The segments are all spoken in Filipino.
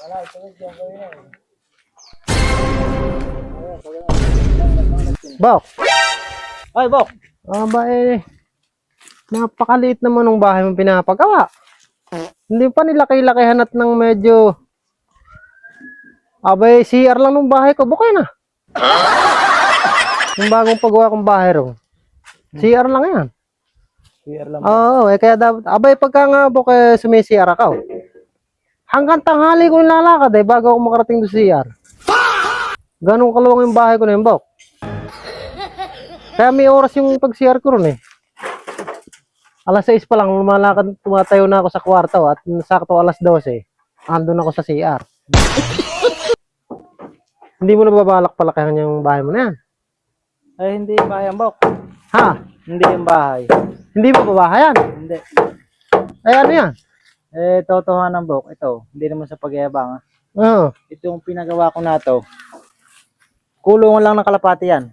Wala, tuwid yung gawin na. Bok. Ay, Bok! Aba napakaliit naman ng bahay mong pinapagawa. Hindi pa nilaki-lakihan at ng medyo... Abay, CR lang ng bahay ko. Bukay na. Yung bagong pagawa kong bahay ro. CR lang yan. CR lang. Oo, kaya dapat... Abay, pagka nga bukay sumi-CR ako. Hanggang tanghali ko nilalakad bago ako makarating do CR. Ganun kaluwang yung bahay ko na yung Bok. Kaya may oras yung pag-CR ko ron Alas 6 pa lang, lumalakad, tumatayo na ako sa kwarto at sakto alas 12, andun ako sa CR. Hindi mo na babalak palakihan yung bahay mo na yan? Ay, hindi yung bahay ang Bok. Ha? Hindi yung bahay. Hindi mo babahayan? Hindi. Ay ano yan? Totohanan Bok. Ito, hindi naman sa pagyayabang. Oo. Ito yung pinagawa ko na to. Kulungan lang ng kalapati yan.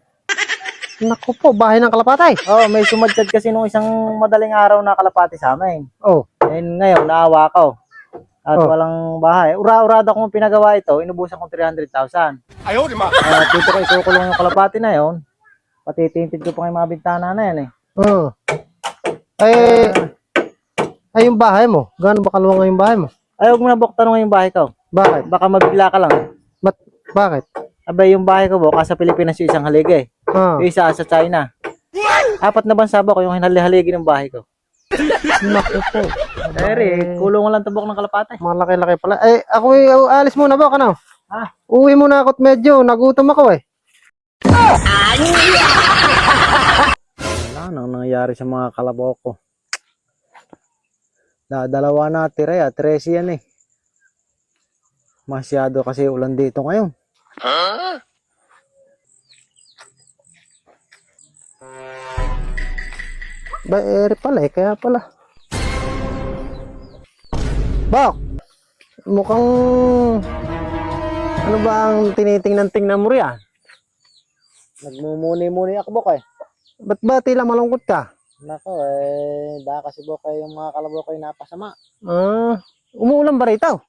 Naku po, bahay ng kalapatay. May sumadjad kasi nung isang madaling araw na kalapati sa amin. Oh. And ngayon, naawa ko. At walang bahay. Ura-urada kong pinagawa ito, inubusan ko 300,000. Ayaw, di ma! Dito ko ikukulong yung kalapati na yon. Pati tinted ko pa yung mga bintana na yan Oo. Ay yung bahay mo, gaano ba kaluwang yung bahay mo? Ay, huwag mo na Bok tanong yung bahay ko. Bakit? Baka mabigla ka lang. Bakit? Abay, yung bahay ko Bok, sa Pilipinas yung isang haligi Ah. Yung isa sa China. 4 na bansa Bok, yung hinali-haligi ng bahay ko. Naku po. Kulungan lang tabok ng kalapate. Malaki-laki pala. Ako alis muna ba, ano? Ha? Uwi muna ako at medyo, nagutom ako Wala nang nangyayari sa mga kalabaw ko. Dalawa na tira 13 yan Masyado kasi ulan dito ngayon. Ba, pala kaya pala. Bak! Mukhang... Ano ba ang tinitingnan-tingnan mo riyan? Nagmumuni-muni ako Bok Ba't ba tila malungkot ka? Nako baka kasi Bok yung mga kalabaw ko napasama. Umuulan ba rito?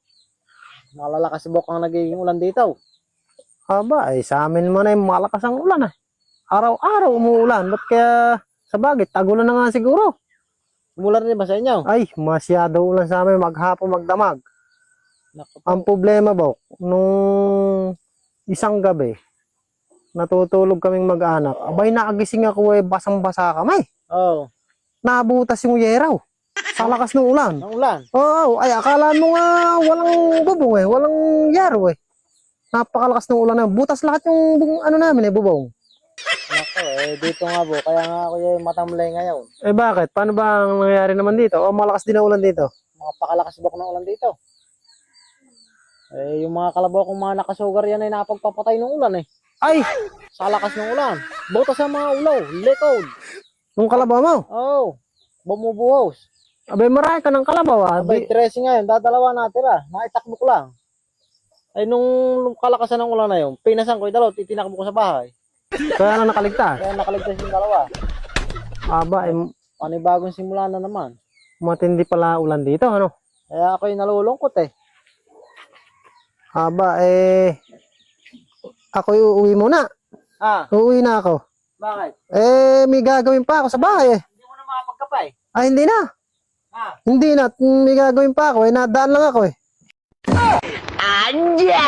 Malalakas Bok ang nagiging ulan dito. Aba, sa amin naman malakas ang ulan Araw-araw umuulan. Ba't kaya sa bagay, tagulan na nga siguro. Umulan rin ba sa inyo? Ay, masyado ulan sa amin, maghapon magdamag. Nako po. Ang problema Bok, nung isang gabi, natutulog kaming mag-anak. Abay, naagising ako basang-basa kami. Nabutas yung yeraw. Sa lakas ng ulan. Ang ulan? Oo, ay akala mo nga walang bubong walang yero Napakalakas ng ulan butas lahat yung ano namin bubong. Nako dito nga Bok, kaya nga ako matamlay ngayon. Bakit? Paano ba ang nangyayari naman dito? O malakas din ang ulan dito? Mga pakalakas Bok ng ulan dito. Yung mga kalabaw kong mga nakasugar yan ay napagpapatay ng ulan Ay! Sa lakas ng ulan. Butas sa mga ulaw, likod. Nung kalabaw mo? Bumubuhos. Abay, marami ka ng kalabaw Abay, 13 ngayon, dadalawa natira. Naitakbo ko lang. Ay, nung kalakasan ng ulan na yun, pinasan ko yung dalaw, titinakbo ko sa bahay. Kaya na nakaligtas? Kaya nakaligtas yung dalawa. Aba, Panibagong simula na naman. matindi pala ulan dito, ano? Kaya ako'y nalulungkot Aba, ako uuwi muna. Uuwi na ako. Bakit? May gagawin pa ako sa bahay Hindi mo na makapagkapay. Hindi na. Hindi na. May gagawin pa ako nadaan lang ako Anja!